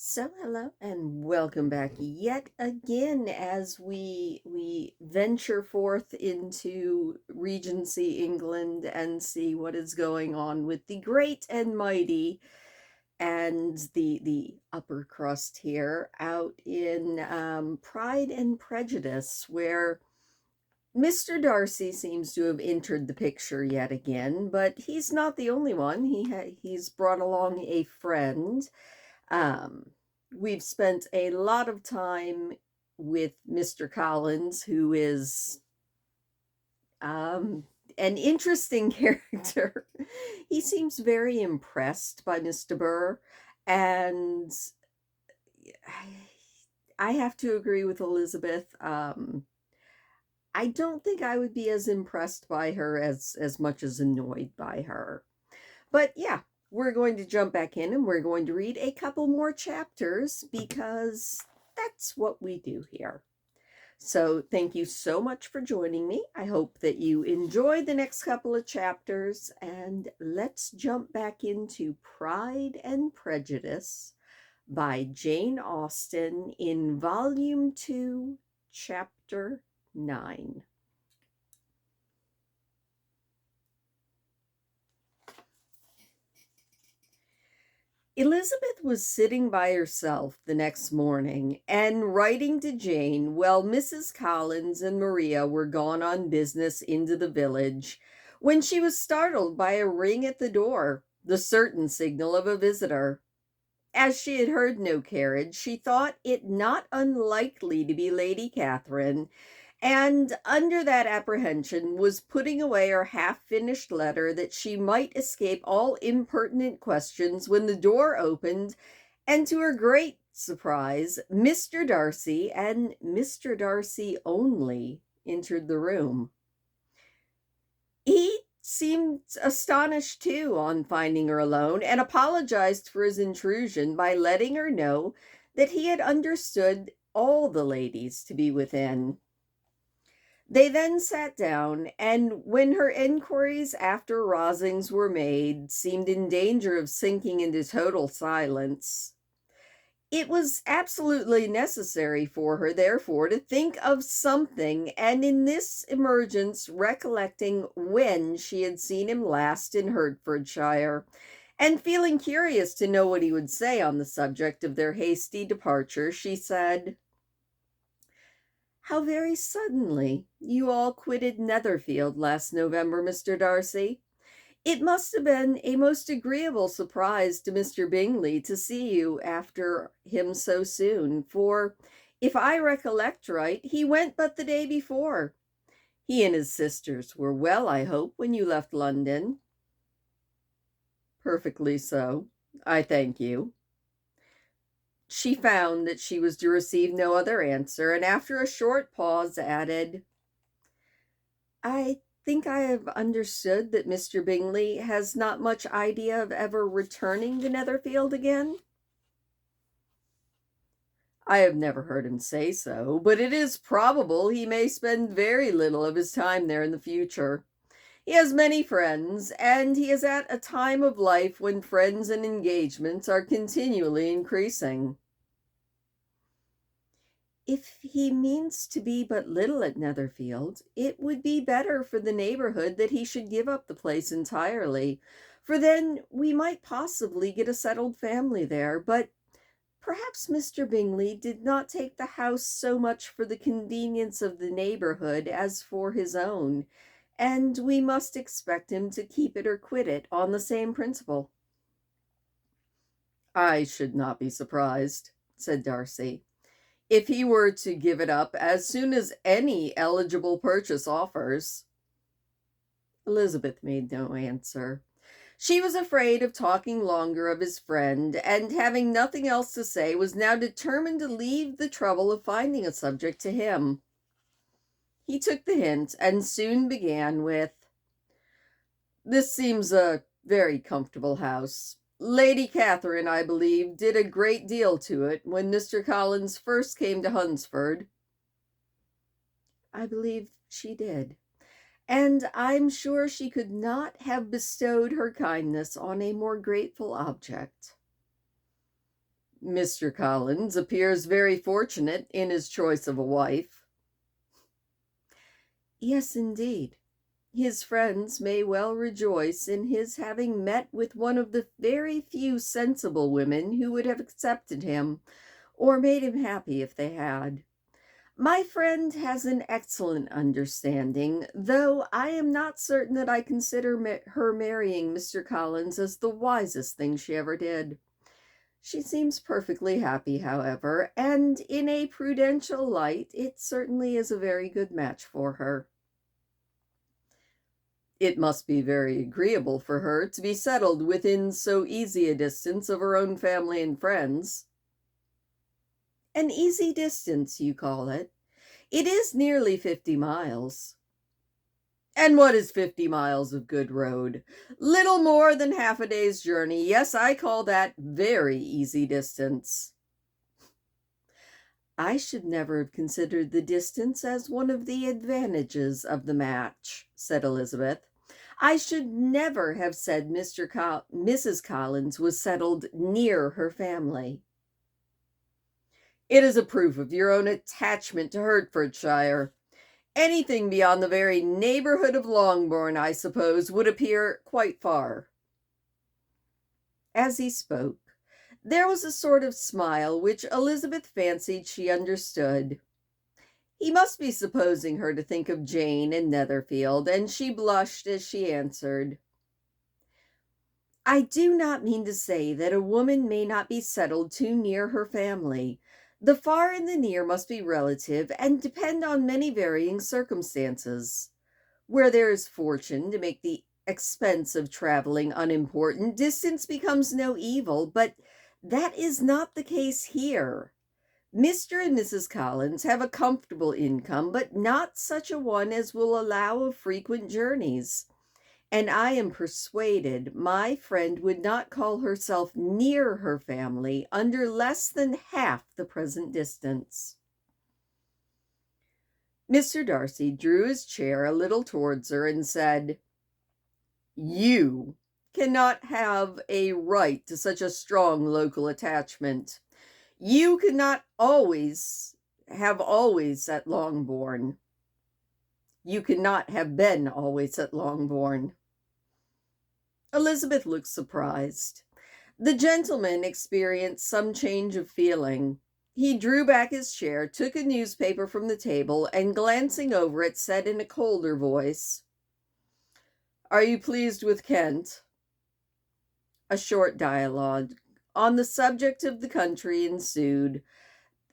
So hello and welcome back yet again as we venture forth into Regency England and see what is going on with the great and mighty and the upper crust here out in Pride and Prejudice, where Mr. Darcy seems to have entered the picture yet again, but he's not the only one. He's brought along a friend. um, we've spent a lot of time with Mr. Collins, who is um, an interesting character. He seems very impressed by Mr. Burr, and I have to agree with Elizabeth. I don't think I would be as impressed by her as much as annoyed by her. But yeah, we're going to jump back in and we're going to read a couple more chapters because that's what we do here. So, thank you so much for joining me. I hope that you enjoy the next couple of chapters, and let's jump back into Pride and Prejudice by Jane Austen in Volume 2, Chapter 9. Elizabeth was sitting by herself the next morning and writing to Jane while Mrs. Collins and Maria were gone on business into the village when she was startled by a ring at the door, the certain signal of a visitor. As she had heard no carriage, she thought it not unlikely to be Lady Catherine, and under that apprehension was putting away her half-finished letter that she might escape all impertinent questions when the door opened, and to her great surprise, Mr. Darcy, and Mr. Darcy only, entered the room. He seemed astonished too on finding her alone, and apologized for his intrusion by letting her know that he had understood all the ladies to be within. They then sat down, and when her enquiries after Rosings were made, seemed in danger of sinking into total silence. It was absolutely necessary for her, therefore, to think of something, and in this emergence recollecting when she had seen him last in Hertfordshire, and feeling curious to know what he would say on the subject of their hasty departure, she said, "How very suddenly you all quitted Netherfield last November, Mr. Darcy. It must have been a most agreeable surprise to Mr. Bingley to see you after him so soon, for, if I recollect right, he went but the day before. He and his sisters were well, I hope, when you left London?" "Perfectly so, I thank you." She found that she was to receive no other answer, and after a short pause added, "I think I have understood that Mr. Bingley has not much idea of ever returning to Netherfield again?" "I have never heard him say so, but it is probable he may spend very little of his time there in the future. He has many friends, and he is at a time of life when friends and engagements are continually increasing." "If he means to be but little at Netherfield, it would be better for the neighborhood that he should give up the place entirely, for then we might possibly get a settled family there. But perhaps Mr. Bingley did not take the house so much for the convenience of the neighborhood as for his own, and we must expect him to keep it or quit it on the same principle." "I should not be surprised," said Darcy, "if he were to give it up as soon as any eligible purchase offers." Elizabeth made no answer. She was afraid of talking longer of his friend, and having nothing else to say, was now determined to leave the trouble of finding a subject to him. He took the hint, and soon began with, "This seems a very comfortable house. Lady Catherine, I believe, did a great deal to it when Mr. Collins first came to Hunsford." "I believe she did, and I'm sure she could not have bestowed her kindness on a more grateful object." Mr. Collins appears very fortunate in his choice of a wife. Yes, indeed. His friends may well rejoice in his having met with one of the very few sensible women who would have accepted him, or made him happy if they had. My friend has an excellent understanding, though I am not certain that I consider her marrying Mr. Collins as the wisest thing she ever did. She seems perfectly happy, however, and in a prudential light, it certainly is a very good match for her. It must be very agreeable for her to be settled within so easy a distance of her own family and friends. An easy distance, you call it? It is nearly 50 miles. And what is 50 miles of good road? Little more than half a day's journey. Yes, I call that very easy distance. I should never have considered the distance as one of the advantages of the match, said Elizabeth. I should never have said Mrs. Collins was settled near her family. It is a proof of your own attachment to Hertfordshire. Anything beyond the very neighborhood of Longbourn, I suppose, would appear quite far. As he spoke, there was a sort of smile which Elizabeth fancied she understood. He must be supposing her to think of Jane and Netherfield, and she blushed as she answered, I do not mean to say that a woman may not be settled too near her family. The far and the near must be relative and depend on many varying circumstances. Where there is fortune to make the expense of traveling unimportant, distance becomes no evil, but that is not the case here. Mr. and Mrs. Collins have a comfortable income, but not such a one as will allow of frequent journeys. And I am persuaded my friend would not call herself near her family under less than half the present distance. Mr. Darcy drew his chair a little towards her and said, You cannot have a right to such a strong local attachment. You cannot always at Longbourn. You cannot have been always at Longbourn. Elizabeth looked surprised. The gentleman experienced some change of feeling. He drew back his chair, took a newspaper from the table, and glancing over it, said in a colder voice, Are you pleased with Kent? A short dialogue on the subject of the country ensued,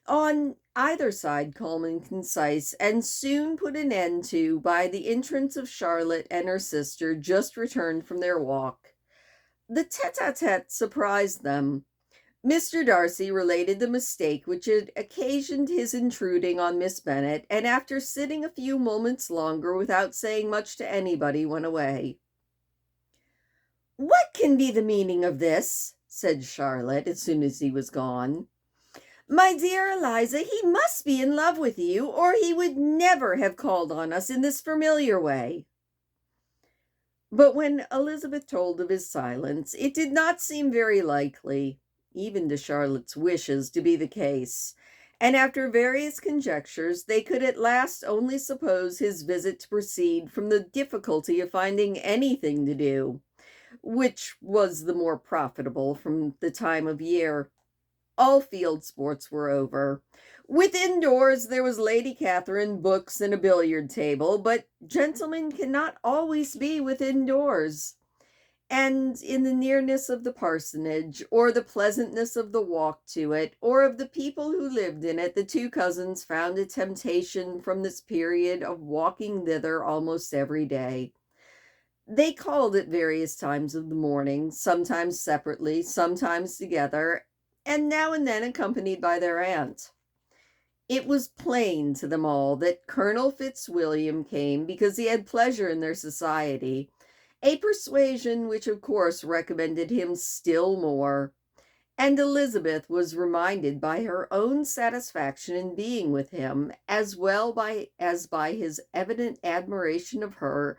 on either side calm and concise, and soon put an end to by the entrance of Charlotte and her sister, just returned from their walk. The tete-a-tete surprised them. Mr. Darcy related the mistake which had occasioned his intruding on Miss Bennet, and after sitting a few moments longer without saying much to anybody, went away. What can be the meaning of this? Said Charlotte as soon as he was gone. My dear Eliza, he must be in love with you, or he would never have called on us in this familiar way. But when Elizabeth told of his silence, it did not seem very likely, even to Charlotte's wishes, to be the case, and after various conjectures, they could at last only suppose his visit to proceed from the difficulty of finding anything to do, which was the more profitable from the time of year. All field sports were over. Within doors there was Lady Catherine, books, and a billiard table, but gentlemen cannot always be within doors. And in the nearness of the parsonage, or the pleasantness of the walk to it, or of the people who lived in it, the two cousins found a temptation from this period of walking thither almost every day. They called at various times of the morning, sometimes separately, sometimes together, and now and then accompanied by their aunt. It was plain to them all that Colonel Fitzwilliam came because he had pleasure in their society, a persuasion which of course recommended him still more, and Elizabeth was reminded by her own satisfaction in being with him, as well as by his evident admiration of her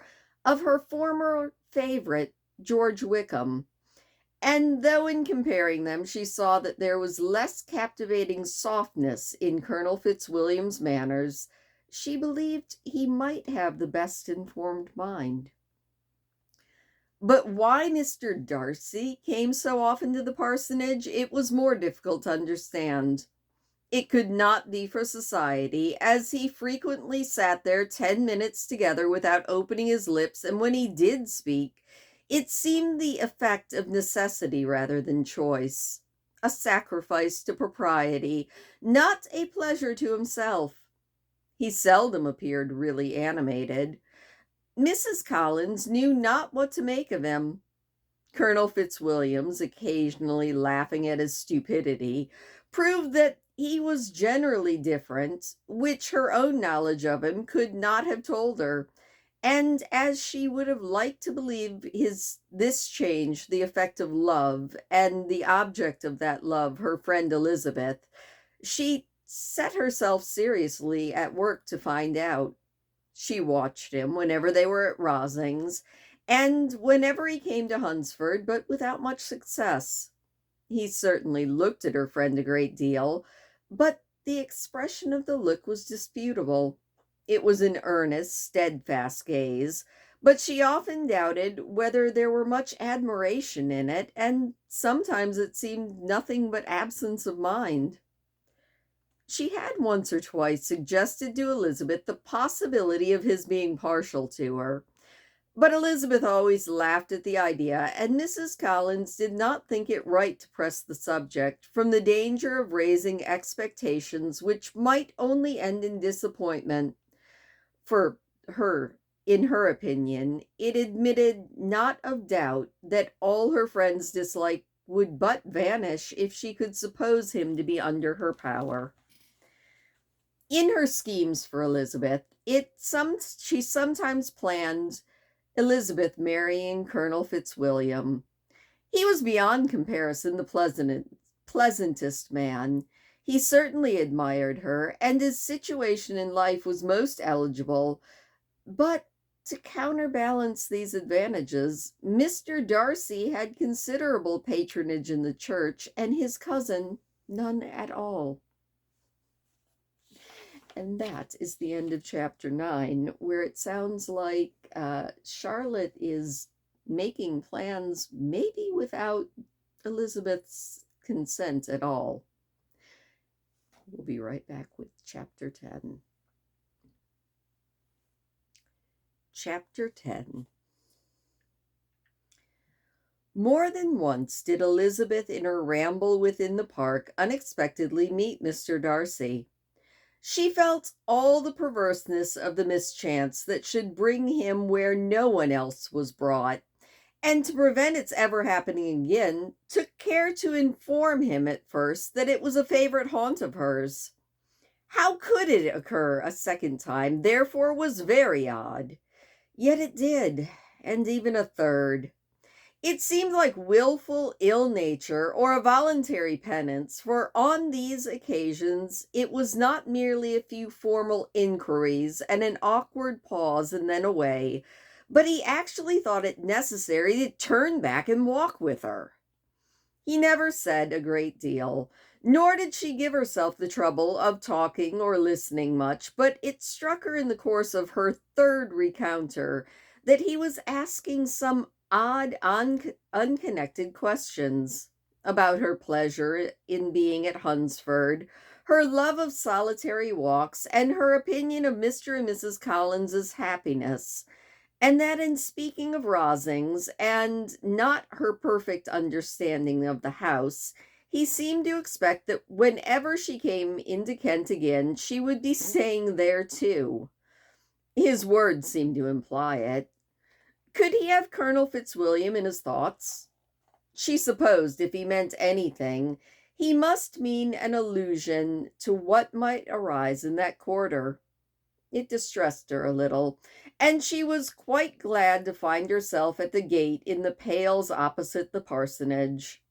former favorite, George Wickham, And though in comparing them she saw that there was less captivating softness in Colonel Fitzwilliam's manners, she believed he might have the best informed mind. But why Mr. Darcy came so often to the parsonage, it was more difficult to understand. It could not be for society, as he frequently sat there 10 minutes together without opening his lips, and when he did speak, it seemed the effect of necessity rather than choice, a sacrifice to propriety, not a pleasure to himself. He seldom appeared really animated. Mrs. Collins knew not what to make of him. Colonel Fitzwilliam's occasionally laughing at his stupidity proved that he was generally different, which her own knowledge of him could not have told her. And as she would have liked to believe this change the effect of love, and the object of that love her friend Elizabeth, she set herself seriously at work to find out. She watched him whenever they were at Rosings, and whenever he came to Hunsford, but without much success. He certainly looked at her friend a great deal, but the expression of the look was disputable. It was an earnest, steadfast gaze, but she often doubted whether there were much admiration in it, and sometimes it seemed nothing but absence of mind. She had once or twice suggested to Elizabeth the possibility of his being partial to her, but Elizabeth always laughed at the idea, and Mrs. Collins did not think it right to press the subject, from the danger of raising expectations which might only end in disappointment. For her, in her opinion, it admitted not of doubt that all her friend's dislike would but vanish if she could suppose him to be under her power. In her schemes for Elizabeth, she sometimes planned Elizabeth marrying Colonel Fitzwilliam. He was beyond comparison the pleasantest man. He certainly admired her, and his situation in life was most eligible. But to counterbalance these advantages, Mr. Darcy had considerable patronage in the church, and his cousin none at all. And that is the end of chapter 9, where it sounds like Charlotte is making plans, maybe without Elizabeth's consent at all. We'll be right back with chapter 10. Chapter 10. More than once did Elizabeth, in her ramble within the park, unexpectedly meet Mr. Darcy. She felt all the perverseness of the mischance that should bring him where no one else was brought, and to prevent its ever happening again, took care to inform him at first that it was a favorite haunt of hers. How could it occur a second time, therefore, was very odd. Yet it did, and even a third. It seemed like willful ill nature or a voluntary penance, for on these occasions it was not merely a few formal inquiries and an awkward pause and then away, but he actually thought it necessary to turn back and walk with her. He never said a great deal, nor did she give herself the trouble of talking or listening much, but it struck her in the course of her third recounter that he was asking some odd, unconnected questions about her pleasure in being at Hunsford, her love of solitary walks, and her opinion of Mr. and Mrs. Collins's happiness, and that in speaking of Rosings, and not her perfect understanding of the house, he seemed to expect that whenever she came into Kent again, she would be staying there too. His words seemed to imply it. Could he have Colonel Fitzwilliam in his thoughts? She supposed if he meant anything, he must mean an allusion to what might arise in that quarter. It distressed her a little, and she was quite glad to find herself at the gate in the pales opposite the parsonage.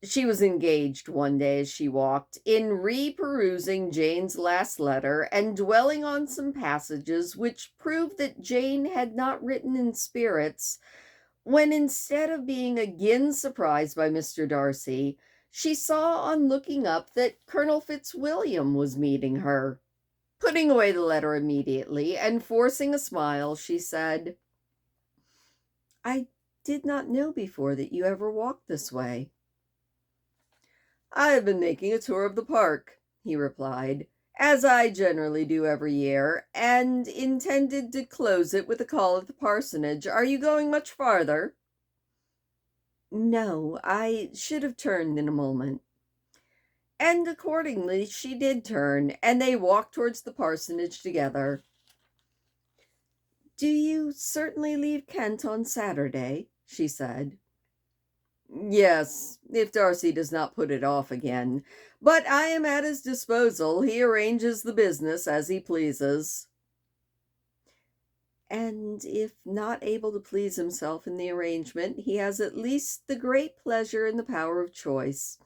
She was engaged one day as she walked in re-perusing Jane's last letter and dwelling on some passages which proved that Jane had not written in spirits, when instead of being again surprised by Mr. Darcy, she saw on looking up that Colonel Fitzwilliam was meeting her. Putting away the letter immediately and forcing a smile, she said, "I did not know before that you ever walked this way." "I have been making a tour of the park," he replied, "as I generally do every year, and intended to close it with a call at the parsonage. Are you going much farther?" "No, I should have turned in a moment." And accordingly she did turn, and they walked towards the parsonage together. "Do you certainly leave Kent on Saturday?" she said. "Yes, if Darcy does not put it off again. But I am at his disposal. He arranges the business as he pleases." "And if not able to please himself in the arrangement, he has at least the great pleasure in the power of choice.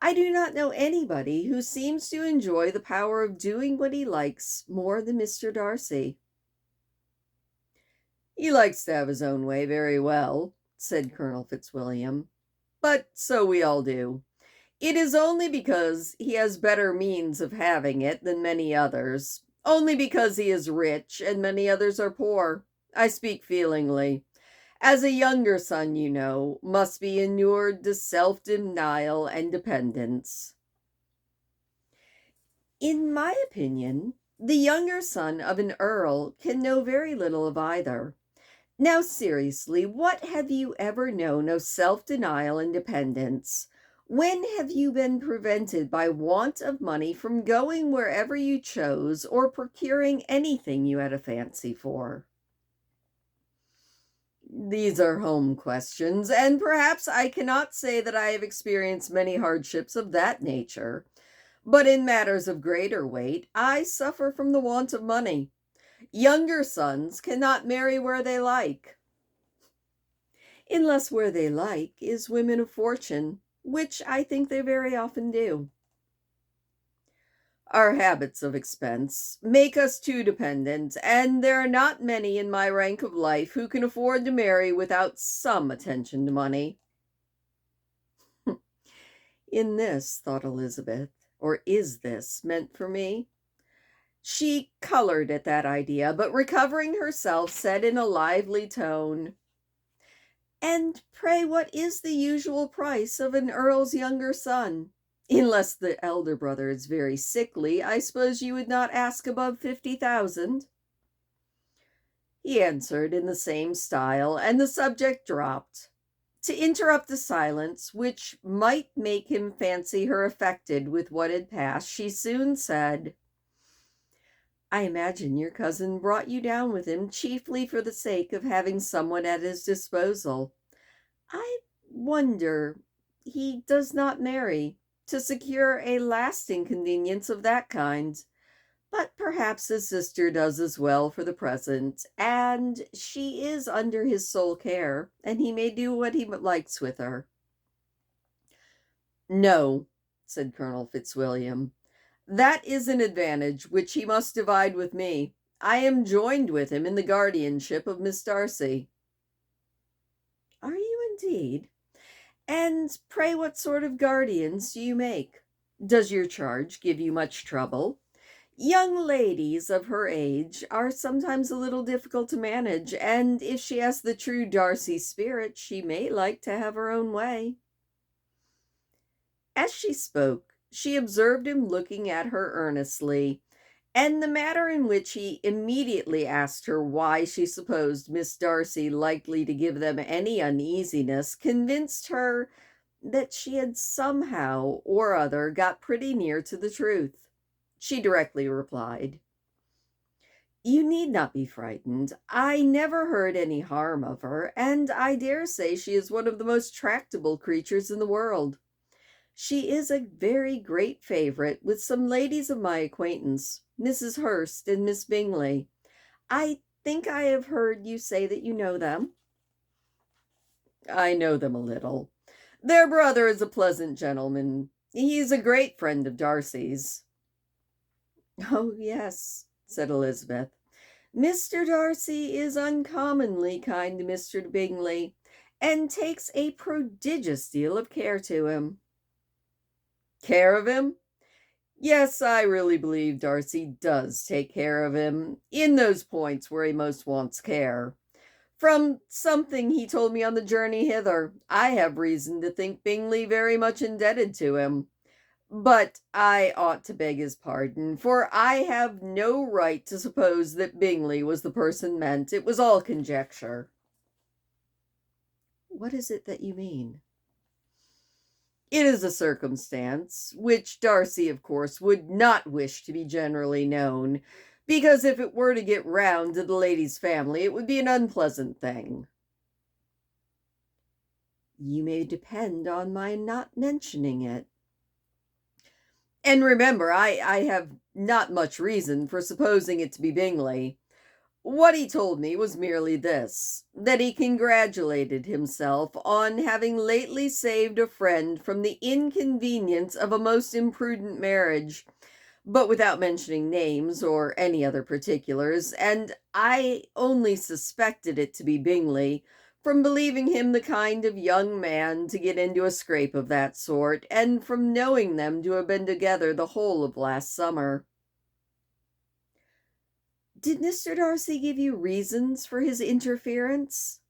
I do not know anybody who seems to enjoy the power of doing what he likes more than Mr. Darcy." "He likes to have his own way very well," said Colonel Fitzwilliam. "But so we all do. It is only because he has better means of having it than many others, only because he is rich and many others are poor. I speak feelingly. As a younger son, you know, must be inured to self-denial and dependence." "In my opinion, the younger son of an earl can know very little of either. Now, seriously, what have you ever known of self-denial and dependence? When have you been prevented by want of money from going wherever you chose or procuring anything you had a fancy for?" "These are home questions, and perhaps I cannot say that I have experienced many hardships of that nature. But in matters of greater weight, I suffer from the want of money. Younger sons cannot marry where they like." "Unless where they like is women of fortune, which I think they very often do." "Our habits of expense make us too dependent, and there are not many in my rank of life who can afford to marry without some attention to money." In this, thought Elizabeth, or is this meant for me? She colored at that idea, but recovering herself, said in a lively tone, "And pray what is the usual price of an earl's younger son? Unless the elder brother is very sickly, I suppose you would not ask above 50,000?" He answered in the same style, and the subject dropped. To interrupt the silence, which might make him fancy her affected with what had passed, she soon said, "I imagine your cousin brought you down with him chiefly for the sake of having someone at his disposal. I wonder he does not marry to secure a lasting convenience of that kind. But perhaps his sister does as well for the present, and she is under his sole care, and he may do what he likes with her." "No," said Colonel Fitzwilliam, "that is an advantage which he must divide with me. I am joined with him in the guardianship of Miss Darcy." "Are you indeed? And pray what sort of guardians do you make? Does your charge give you much trouble? Young ladies of her age are sometimes a little difficult to manage, and if she has the true Darcy spirit, she may like to have her own way." As she spoke, she observed him looking at her earnestly, and the manner in which he immediately asked her why she supposed Miss Darcy likely to give them any uneasiness convinced her that she had somehow or other got pretty near to the truth. She directly replied, "You need not be frightened. I never heard any harm of her, and I dare say she is one of the most tractable creatures in the world. She is a very great favorite with some ladies of my acquaintance, Mrs. Hurst and Miss Bingley. I think I have heard you say that you know them." "I know them a little. Their brother is a pleasant gentleman. He is a great friend of Darcy's." "Oh, yes," said Elizabeth. "Mr. Darcy is uncommonly kind to Mr. Bingley, and takes a prodigious deal of care to him. Care of him? Yes, I really believe Darcy does take care of him in those points where he most wants care. From something he told me on the journey hither, I have reason to think Bingley very much indebted to him. But I ought to beg his pardon, for I have no right to suppose that Bingley was the person meant. It was all conjecture. What is it that you mean? It is a circumstance which Darcy, of course, would not wish to be generally known, because if it were to get round to the lady's family, it would be an unpleasant thing. You may depend on my not mentioning it. And remember, I have not much reason for supposing it to be Bingley. What he told me was merely this, that he congratulated himself on having lately saved a friend from the inconvenience of a most imprudent marriage, but without mentioning names or any other particulars, and I only suspected it to be Bingley from believing him the kind of young man to get into a scrape of that sort, and from knowing them to have been together the whole of last summer. Did Mr. Darcy give you reasons for his interference?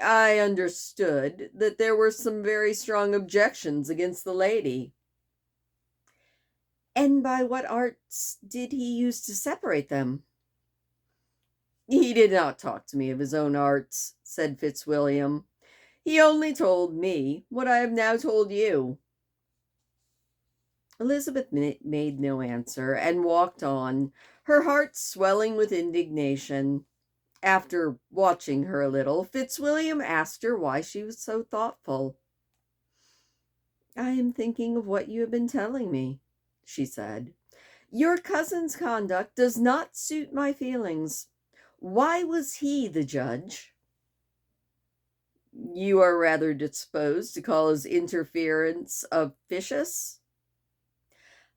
I understood that there were some very strong objections against the lady. And by what arts did he use to separate them? He did not talk to me of his own arts, said Fitzwilliam. He only told me what I have now told you. Elizabeth made no answer and walked on, her heart swelling with indignation. After watching her a little, Fitzwilliam asked her why she was so thoughtful. I am thinking of what you have been telling me, she said. Your cousin's conduct does not suit my feelings. Why was he the judge? You are rather disposed to call his interference officious?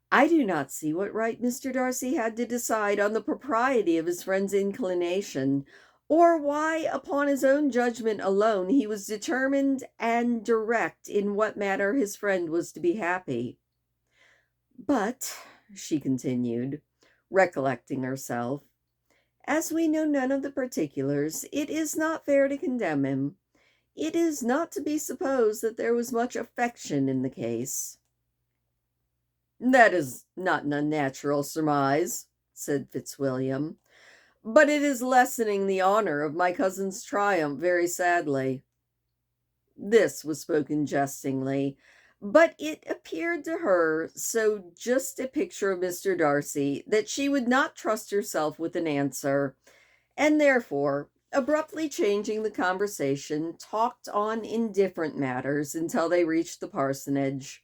I do not see what right Mr. Darcy had to decide on the propriety of his friend's inclination, or why, upon his own judgment alone, he was determined and direct in what manner his friend was to be happy. But, she continued, recollecting herself, as we know none of the particulars, it is not fair to condemn him. It is not to be supposed that there was much affection in the case. That is not an unnatural surmise, said Fitzwilliam, but it is lessening the honor of my cousin's triumph very sadly. This was spoken jestingly, but it appeared to her so just a picture of Mr. Darcy that she would not trust herself with an answer, and therefore, abruptly changing the conversation, talked on indifferent matters until they reached the parsonage.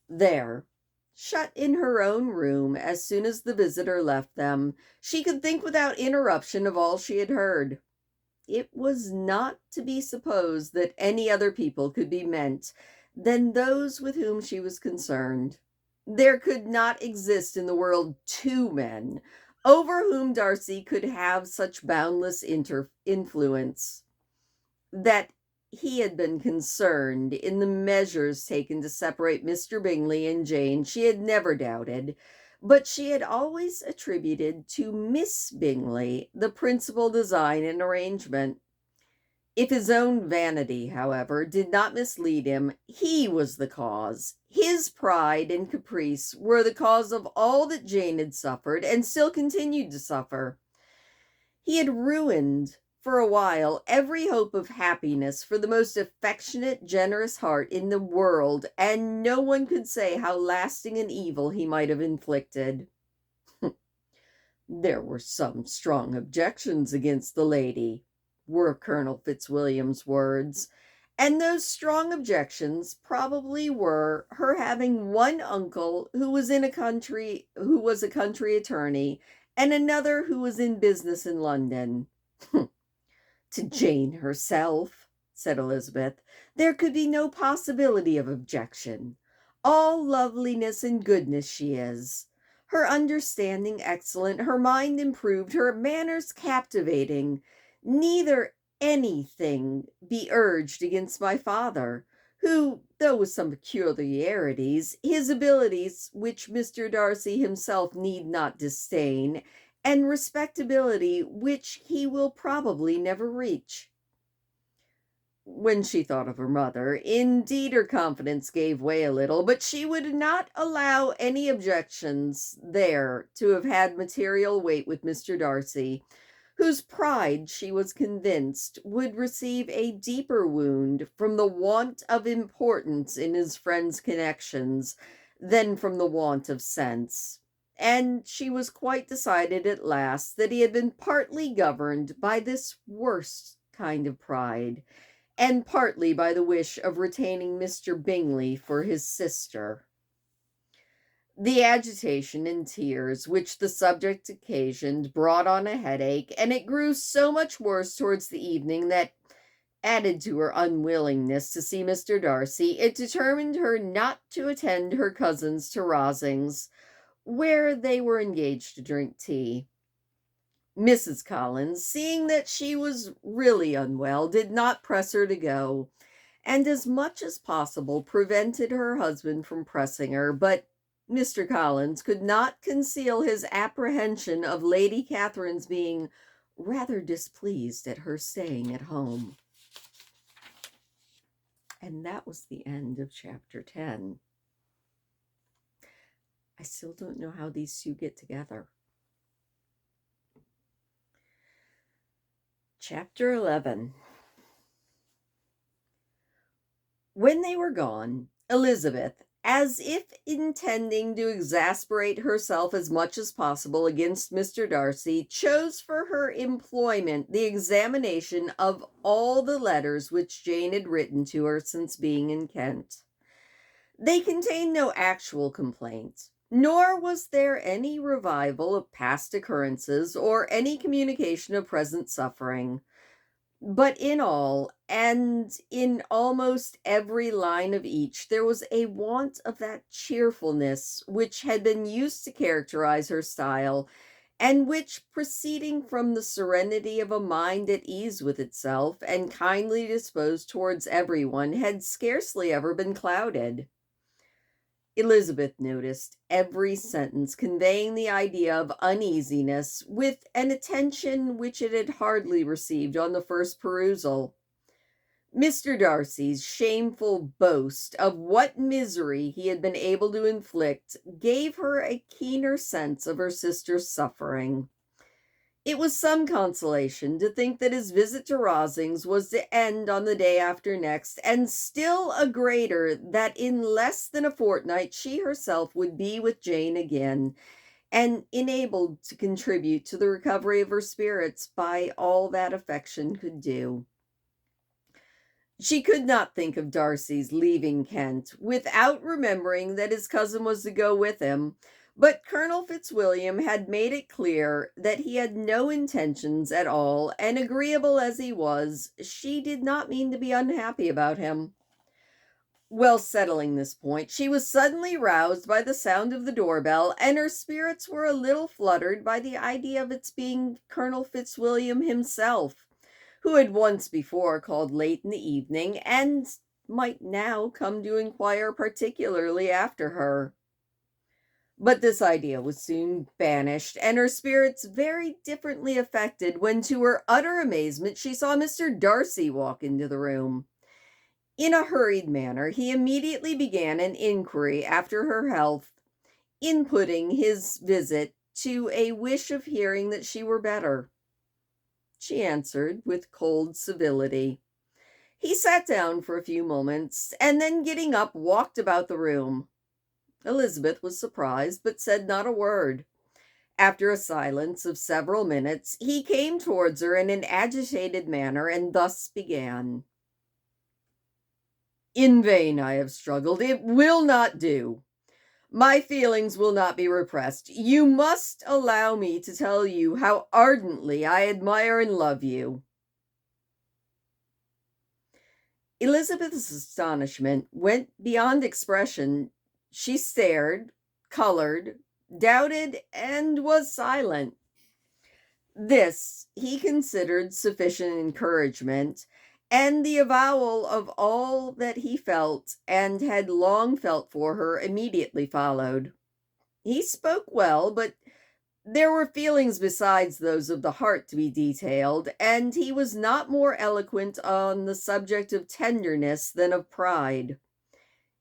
There, shut in her own room as soon as the visitor left them, she could think without interruption of all she had heard. It was not to be supposed that any other people could be meant than those with whom she was concerned. There could not exist in the world two men over whom Darcy could have such boundless influence. That he had been concerned in the measures taken to separate Mr. Bingley and Jane, she had never doubted, but she had always attributed to Miss Bingley the principal design and arrangement. If his own vanity, however, did not mislead him, he was the cause. His pride and caprice were the cause of all that Jane had suffered and still continued to suffer. He had ruined for a while every hope of happiness for the most affectionate, generous heart in the world, and no one could say how lasting an evil he might have inflicted. There were some strong objections against the lady, were Colonel Fitzwilliam's words, and those strong objections probably were her having one uncle who was a country attorney, and another who was in business in London. To Jane herself, said Elizabeth, there could be no possibility of objection. All loveliness and goodness she is. Her understanding excellent, her mind improved, her manners captivating. Neither anything be urged against my father, who, though with some peculiarities, his abilities, which Mr. Darcy himself need not disdain, and respectability, which he will probably never reach. When she thought of her mother, indeed her confidence gave way a little, but she would not allow any objections there to have had material weight with Mr. Darcy, whose pride, she was convinced, would receive a deeper wound from the want of importance in his friend's connections than from the want of sense. And she was quite decided at last that he had been partly governed by this worst kind of pride, and partly by the wish of retaining Mr. Bingley for his sister. The agitation and tears which the subject occasioned brought on a headache, and it grew so much worse towards the evening that, added to her unwillingness to see Mr. Darcy, it determined her not to attend her cousins to Rosings, where they were engaged to drink tea. Mrs. Collins, seeing that she was really unwell, did not press her to go, and as much as possible prevented her husband from pressing her, but Mr. Collins could not conceal his apprehension of Lady Catherine's being rather displeased at her staying at home. And that was the end of chapter 10. I still don't know how these two get together. Chapter 11. When they were gone, Elizabeth, as if intending to exasperate herself as much as possible against Mr. Darcy, chose for her employment the examination of all the letters which Jane had written to her since being in Kent. They contained no actual complaint, nor was there any revival of past occurrences or any communication of present suffering. But in all, and in almost every line of each, there was a want of that cheerfulness which had been used to characterize her style, and which, proceeding from the serenity of a mind at ease with itself, and kindly disposed towards everyone, had scarcely ever been clouded. Elizabeth noticed every sentence conveying the idea of uneasiness with an attention which it had hardly received on the first perusal. Mr. Darcy's shameful boast of what misery he had been able to inflict gave her a keener sense of her sister's suffering. It was some consolation to think that his visit to Rosings was to end on the day after next, and still a greater that in less than a fortnight she herself would be with Jane again, and enabled to contribute to the recovery of her spirits by all that affection could do. She could not think of Darcy's leaving Kent without remembering that his cousin was to go with him, but Colonel Fitzwilliam had made it clear that he had no intentions at all, and agreeable as he was, she did not mean to be unhappy about him. Well, settling this point, she was suddenly roused by the sound of the doorbell, and her spirits were a little fluttered by the idea of its being Colonel Fitzwilliam himself, who had once before called late in the evening, and might now come to inquire particularly after her. But this idea was soon banished, and her spirits very differently affected when, to her utter amazement, she saw Mr. Darcy walk into the room. In a hurried manner, he immediately began an inquiry after her health, inputting his visit to a wish of hearing that she were better. She answered with cold civility. He sat down for a few moments, and then getting up, walked about the room. Elizabeth was surprised, but said not a word. After a silence of several minutes, he came towards her in an agitated manner, and thus began. In vain I have struggled. It will not do. My feelings will not be repressed. You must allow me to tell you how ardently I admire and love you. Elizabeth's astonishment went beyond expression. She stared, colored, doubted, and was silent. This he considered sufficient encouragement, and the avowal of all that he felt and had long felt for her immediately followed. He spoke well, but there were feelings besides those of the heart to be detailed, and he was not more eloquent on the subject of tenderness than of pride.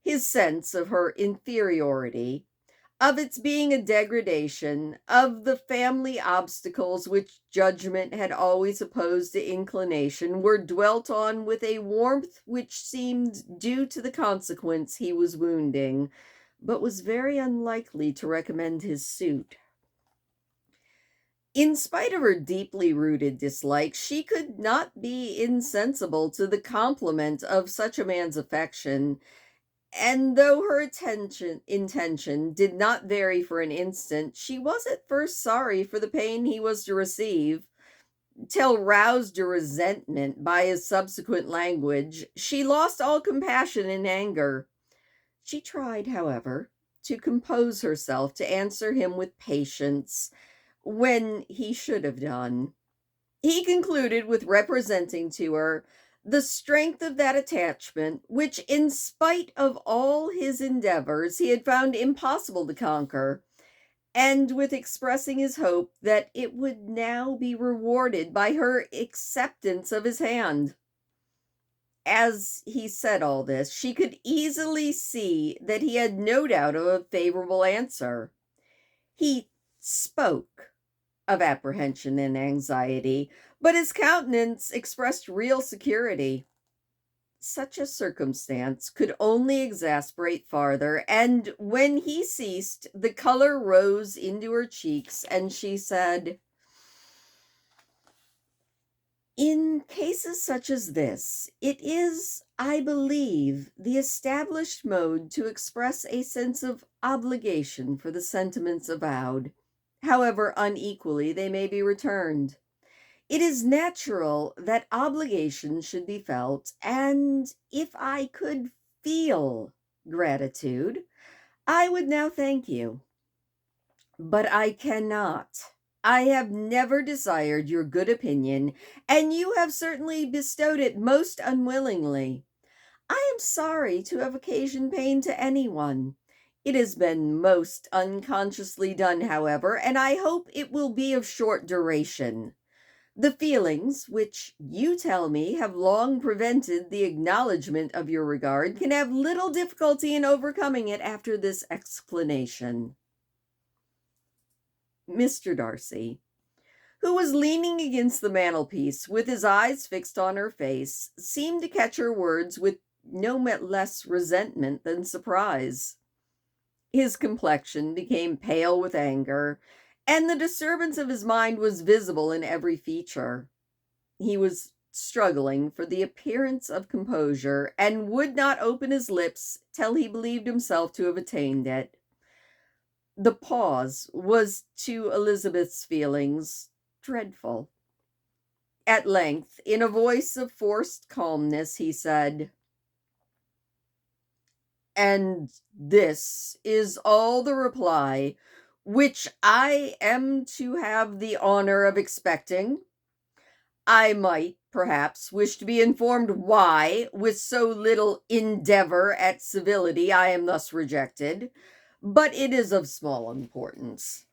His sense of her inferiority, of its being a degradation, of the family obstacles which judgment had always opposed to inclination, were dwelt on with a warmth which seemed due to the consequence he was wounding, but was very unlikely to recommend his suit. In spite of her deeply rooted dislike, she could not be insensible to the compliment of such a man's affection, and though her intention did not vary for an instant, she was at first sorry for the pain he was to receive, till roused to resentment by his subsequent language, she lost all compassion in anger. She tried, however, to compose herself to answer him with patience, when he should have done. He concluded with representing to her the strength of that attachment which, in spite of all his endeavors, he had found impossible to conquer, and with expressing his hope that it would now be rewarded by her acceptance of his hand. As he said all this, she could easily see that he had no doubt of a favorable answer. He spoke of apprehension and anxiety, but his countenance expressed real security. Such a circumstance could only exasperate farther, and when he ceased, the color rose into her cheeks, and she said, "In cases such as this, it is, I believe, the established mode to express a sense of obligation for the sentiments avowed, however unequally they may be returned. It is natural that obligation should be felt, and if I could feel gratitude, I would now thank you. But I cannot. I have never desired your good opinion, and you have certainly bestowed it most unwillingly. I am sorry to have occasioned pain to anyone. It has been most unconsciously done, however, and I hope it will be of short duration. The feelings which you tell me have long prevented the acknowledgment of your regard can have little difficulty in overcoming it after this explanation." Mr. Darcy, who was leaning against the mantelpiece with his eyes fixed on her face, seemed to catch her words with no less resentment than surprise. His complexion became pale with anger, and the disturbance of his mind was visible in every feature. He was struggling for the appearance of composure, and would not open his lips till he believed himself to have attained it. The pause was to Elizabeth's feelings dreadful. At length, in a voice of forced calmness, he said, "And this is all the reply which I am to have the honor of expecting? I might, perhaps, wish to be informed why, with so little endeavor at civility, I am thus rejected, but it is of small importance."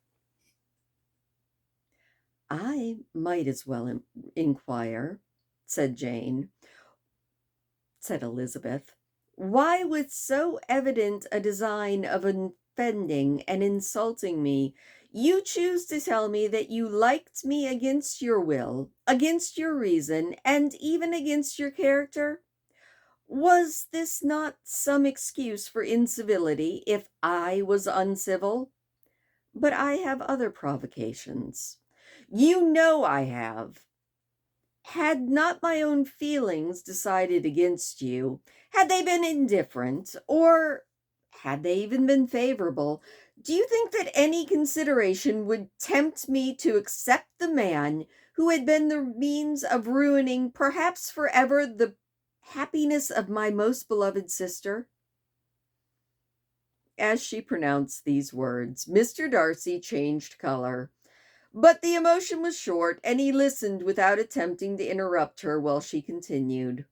"I might as well inquire," said Jane, said Elizabeth, "why, with so evident a design of offending and insulting me, you choose to tell me that you liked me against your will, against your reason, and even against your character? Was this not some excuse for incivility, if I was uncivil? But I have other provocations. You know I have. Had not my own feelings decided against you, had they been indifferent, or had they even been favorable, do you think that any consideration would tempt me to accept the man who had been the means of ruining, perhaps forever, the happiness of my most beloved sister?" As she pronounced these words, Mr. Darcy changed color, But the emotion was short, and he listened without attempting to interrupt her while she continued.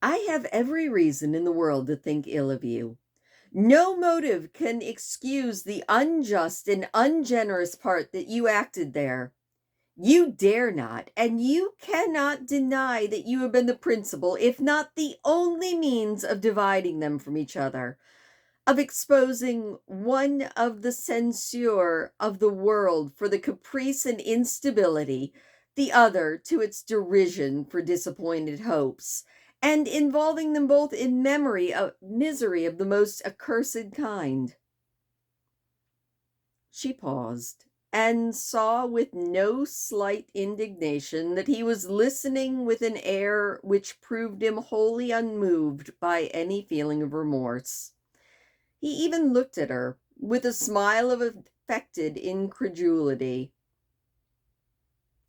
I have every reason in the world to think ill of you. No motive can excuse the unjust and ungenerous part that you acted there. You dare not, and you cannot deny that you have been the principal, if not the only means of dividing them from each other, of exposing one of the censure of the world for the caprice and instability, the other to its derision for disappointed hopes, and involving them both in memory of misery of the most accursed kind. She paused, and saw with no slight indignation that he was listening with an air which proved him wholly unmoved by any feeling of remorse. He even looked at her with a smile of affected incredulity.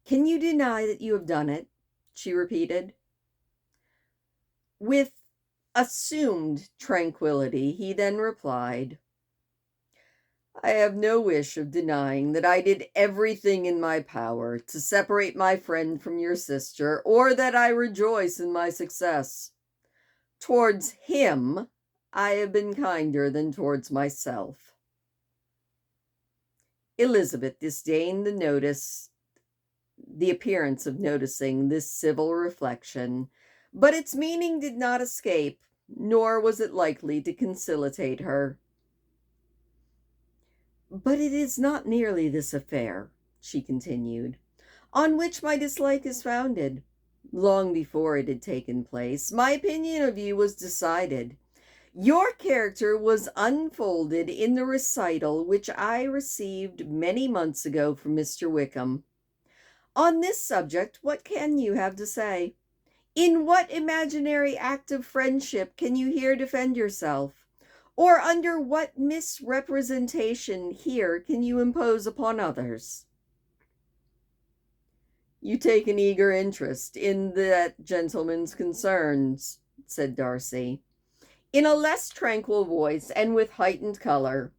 Can you deny that you have done it? She repeated. With assumed tranquillity, he then replied, I have no wish of denying that I did everything in my power to separate my friend from your sister, or that I rejoice in my success. Towards him, I have been kinder than towards myself. Elizabeth disdained the appearance of noticing this civil reflection, but its meaning did not escape, nor was it likely to conciliate her. But it is not merely this affair, she continued, on which my dislike is founded. Long before it had taken place, my opinion of you was decided. Your character was unfolded in the recital which I received many months ago from Mr. Wickham. On this subject, what can you have to say? In what imaginary act of friendship can you here defend yourself? Or under what misrepresentation here can you impose upon others? You take an eager interest in that gentleman's concerns, said Darcy, in a less tranquil voice and with heightened color.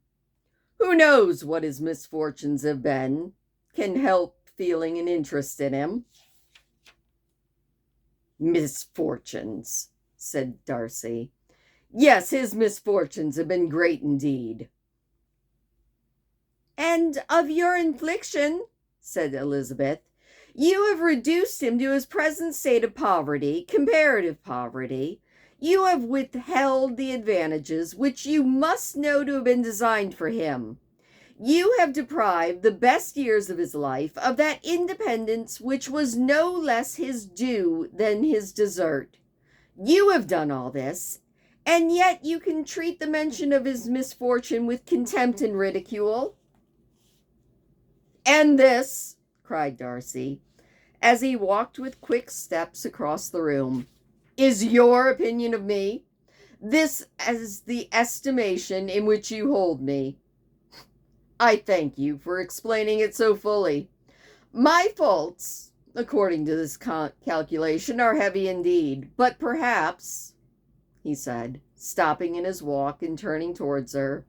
Who knows what his misfortunes have been, can help feeling an interest in him? Misfortunes, said Darcy. Yes, his misfortunes have been great indeed. And of your infliction, said Elizabeth, you have reduced him to his present state of poverty, comparative poverty. You have withheld the advantages which you must know to have been designed for him. You have deprived the best years of his life of that independence which was no less his due than his desert. You have done all this, and yet you can treat the mention of his misfortune with contempt and ridicule. And this, cried Darcy, as he walked with quick steps across the room, is your opinion of me? This is the estimation in which you hold me. I thank you for explaining it so fully. My faults, according to this calculation, are heavy indeed, but perhaps, he said, stopping in his walk and turning towards her,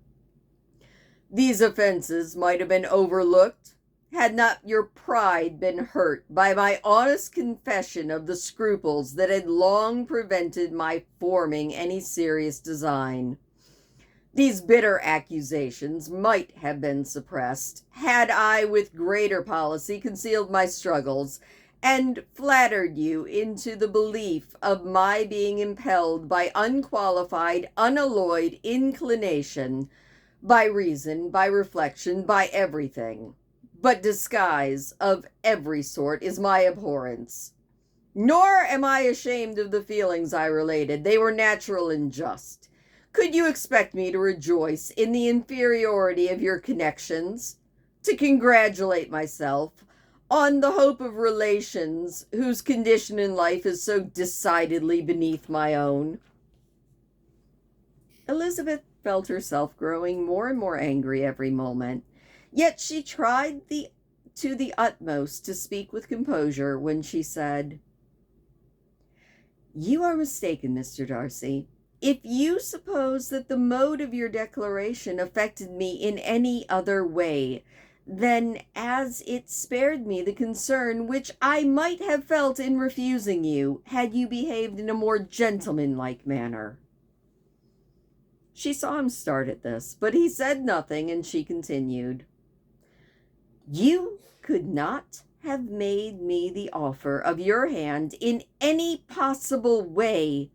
these offenses might have been overlooked had not your pride been hurt by my honest confession of the scruples that had long prevented my forming any serious design. These bitter accusations might have been suppressed had I with greater policy concealed my struggles and flattered you into the belief of my being impelled by unqualified, unalloyed inclination, by reason, by reflection, by everything. But disguise of every sort is my abhorrence. Nor am I ashamed of the feelings I related. They were natural and just. Could you expect me to rejoice in the inferiority of your connections, to congratulate myself on the hope of relations whose condition in life is so decidedly beneath my own? Elizabeth felt herself growing more and more angry every moment, yet she tried to the utmost to speak with composure when she said, You are mistaken, Mr. Darcy, if you suppose that the mode of your declaration affected me in any other way Then as it spared me the concern which I might have felt in refusing you, had you behaved in a more gentlemanlike manner. She saw him start at this, but he said nothing, and she continued, You could not have made me the offer of your hand in any possible way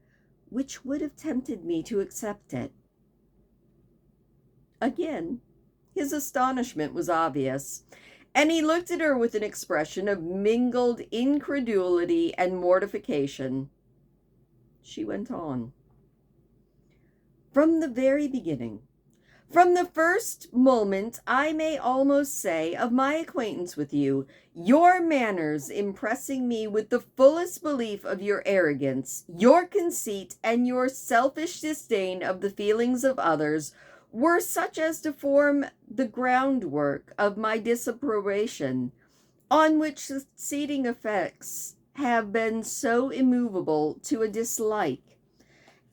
which would have tempted me to accept it. Again, his astonishment was obvious, and he looked at her with an expression of mingled incredulity and mortification. She went on. From the very beginning, from the first moment, I may almost say, of my acquaintance with you, your manners impressing me with the fullest belief of your arrogance, your conceit, and your selfish disdain of the feelings of others, were such as to form the groundwork of my disapprobation, on which succeeding effects have been so immovable to a dislike.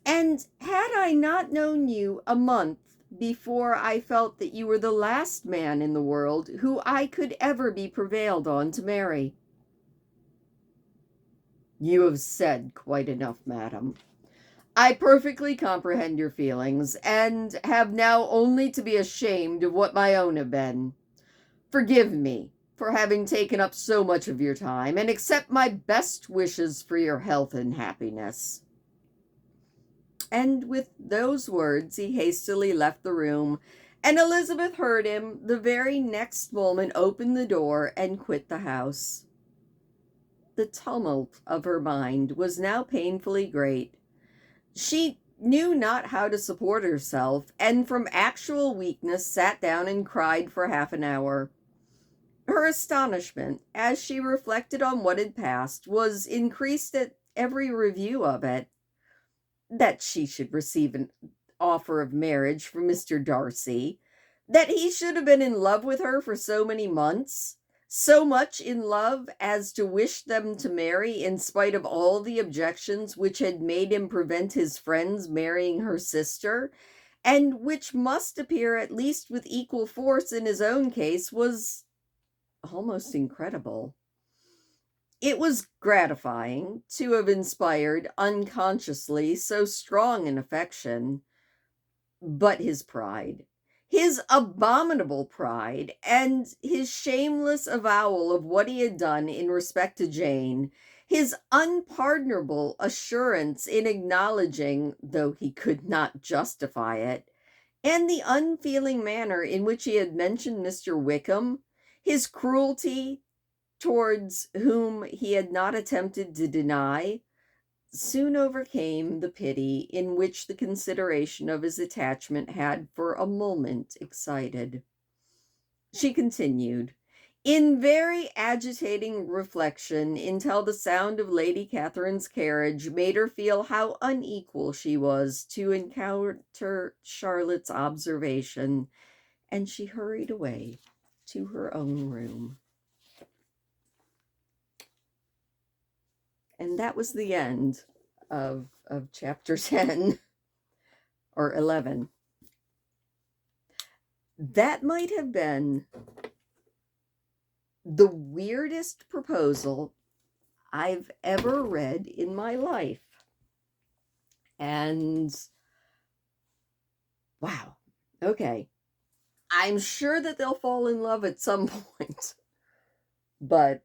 And had I not known you a month before, I felt that you were the last man in the world who I could ever be prevailed on to marry. You have said quite enough, madam. I perfectly comprehend your feelings, and have now only to be ashamed of what my own have been. Forgive me for having taken up so much of your time, and accept my best wishes for your health and happiness. And with those words he hastily left the room, and Elizabeth heard him the very next moment open the door and quit the house. The tumult of her mind was now painfully great. She knew not how to support herself, and from actual weakness sat down and cried for half an hour. Her astonishment, as she reflected on what had passed, was increased at every review of it. That she should receive an offer of marriage from Mr. Darcy, that he should have been in love with her for so many months, so much in love as to wish them to marry in spite of all the objections which had made him prevent his friends marrying her sister, and which must appear at least with equal force in his own case, was almost incredible. It was gratifying to have inspired unconsciously so strong an affection, but his abominable pride, and his shameless avowal of what he had done in respect to Jane, his unpardonable assurance in acknowledging, though he could not justify it, and the unfeeling manner in which he had mentioned Mr. Wickham, his cruelty towards whom he had not attempted to deny, soon overcame the pity in which the consideration of his attachment had for a moment excited. She continued, in very agitating reflection, until the sound of Lady Catherine's carriage made her feel how unequal she was to encounter Charlotte's observation, and she hurried away to her own room. And that was the end of chapter 10 or 11. That might have been the weirdest proposal I've ever read in my life. And wow, okay. I'm sure that they'll fall in love at some point. But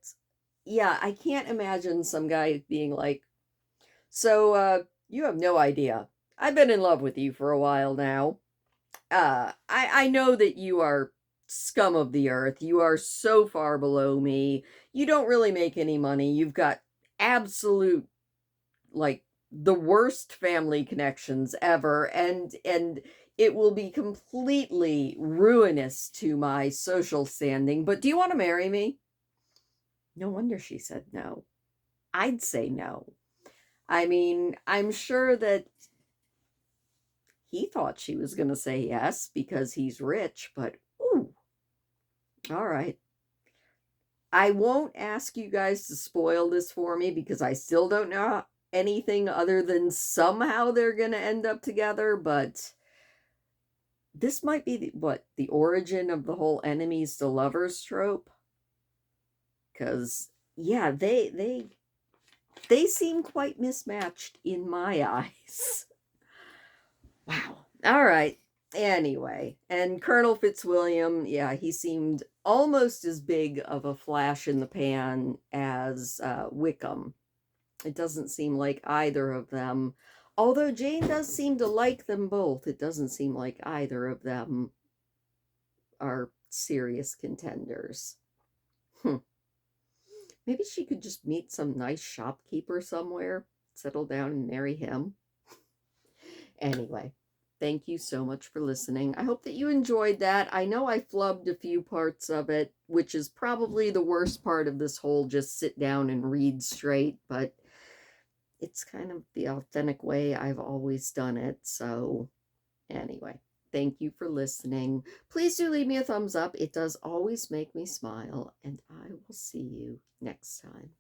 yeah, I can't imagine some guy being like, so you have no idea. I've been in love with you for a while now. I know that you are scum of the earth. You are so far below me. You don't really make any money. You've got absolute, like, the worst family connections ever, and it will be completely ruinous to my social standing. But do you want to marry me? No wonder she said no. I'd say no. I mean, I'm sure that he thought she was going to say yes because he's rich, but ooh, all right. I won't ask you guys to spoil this for me because I still don't know anything other than somehow they're going to end up together, but this might be the origin of the whole enemies to lovers trope. Because yeah, they seem quite mismatched in my eyes. Wow. All right. Anyway, and Colonel Fitzwilliam, yeah, he seemed almost as big of a flash in the pan as Wickham. It doesn't seem like either of them, although Jane does seem to like them both, it doesn't seem like either of them are serious contenders. Hmm. Maybe she could just meet some nice shopkeeper somewhere, settle down and marry him. Anyway, thank you so much for listening. I hope that you enjoyed that. I know I flubbed a few parts of it, which is probably the worst part of this whole just sit down and read straight, but it's kind of the authentic way I've always done it. So, anyway, thank you for listening. Please do leave me a thumbs up. It does always make me smile, and I will see you next time.